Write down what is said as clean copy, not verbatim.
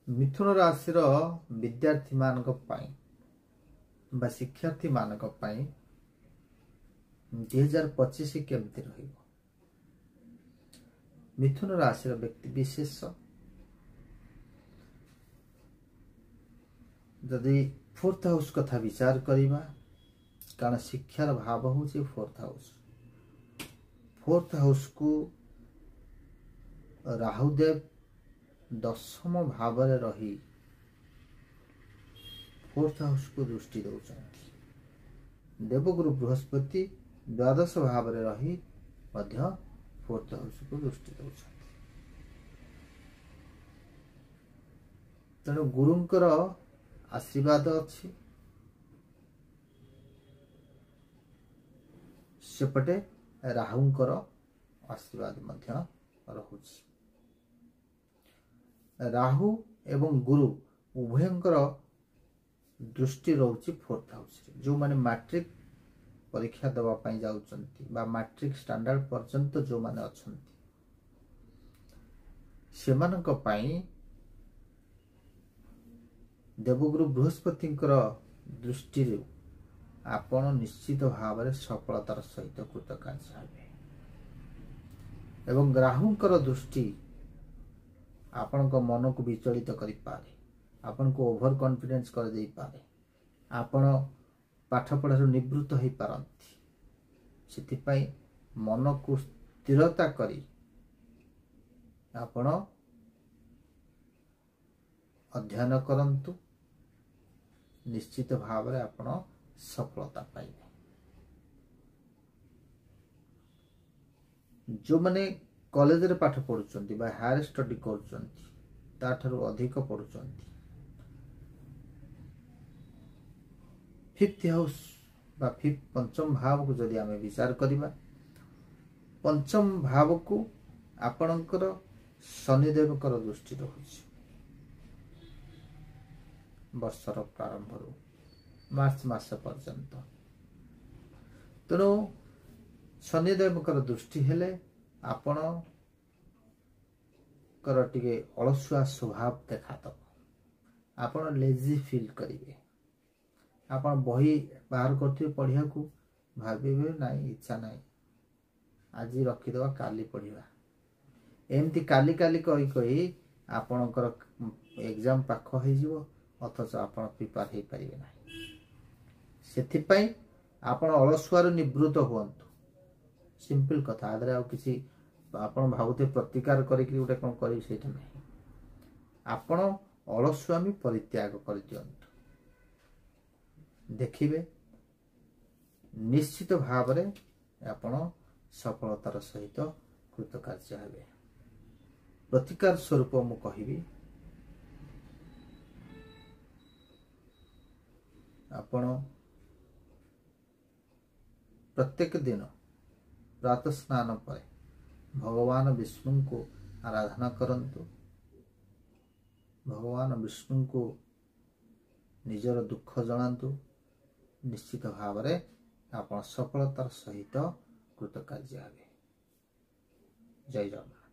मिथुन राशि विद्यार्थी मानक पाई बा शिक्षार्थी मानक पाई 2025 केमती रहिबो। मिथुन राशि व्यक्ति विशेष जदि फोर्थ हाउस कथा विचार करिबा कारण शिक्षार भाव होची फोर्थ हाउस। फोर्थ हाउस को राहुदेव दशम भाव रे रही फोर्थ हाउस को दृष्टि दौरान देवगुरु बृहस्पति द्वादश भाव रे रही मध्य फोर्थ हाउस को दृष्टि दौरान। तेणु गुरुंकर आशीर्वाद अच्छी सेपटे राहुंकर आशीर्वाद मध्य रहुछि। राहु एवं गुरु उभयंकर दृष्टि रोचे फोर्थ हाउस। जो माने मैट्रिक परीक्षा दवा पाई जाउचंती बा मैट्रिक स्टैंडर्ड पर्यंत जो माने अछंती सेमानक पाई देवगुरु बृहस्पति दृष्टि आपण निश्चित भाव में सफलतार सहित कृतकार्य हेबे एवं राहुंकर दृष्टि आपण को मन को विचलित करि पारे, आपण को ओभर कॉन्फिडेंस कर दे पारे, आपण पाठ पढ़ार निवृत्त हो पारंती। सेति पई मन को स्थिरता करी आपण अध्ययन करंतु निश्चित भाव में आपण सफलता पाइबे। जो माने कॉलेज रे पाठ पढ़ुचंती बा हायर स्टडी करूचंती ताठारु अधिक पढ़ुचंती फिफ्थ हाउस बा फिफ्थ पंचम भाव को जदि आमे विचार करिबा पंचम भाव को आपणकर शनिदेव कर दृष्टि रहुछि। वर्षर प्रारंभ मार्च मास पर्यंत तेणु शनिदेव कर दृष्टि हेले आपण कर टिके अलसुआ स्वभाव देखा दब, आपण लेजी फील करिवे, आपण बही बाहर करथिबे पढ़िया को भाबिबे नाही इच्छा नाही आज रखिदवा काली पढ़िबा एमती काली काली कही कही आपणकर एग्जाम पाख हो जिवो अथच आपण प्रिपेयर हे परिबे नाही। सेथि पई आपण अलसुआर निवृत्त हुअन्तु। सिंपल कथा आदरे आ किसी आपण भावते प्रतिकार करिक गोटे कोन करी सेटा नाही। आपण अलसुआमी परित्याग कर दियन्तु, देखिबे निश्चित भाव रे आपण सफलतार सहित कृतकार्य हेबे। प्रतिकार स्वरूप मु कहिबी आपण प्रत्येक दिन प्रातः स्नान पर भगवान विष्णु को आराधना करंतु। भगवान विष्णु को निजर दुख जनातु। निश्चित भाव में आप सफलतार सहित कृतकार्य हेबे। जय जगन्नाथ।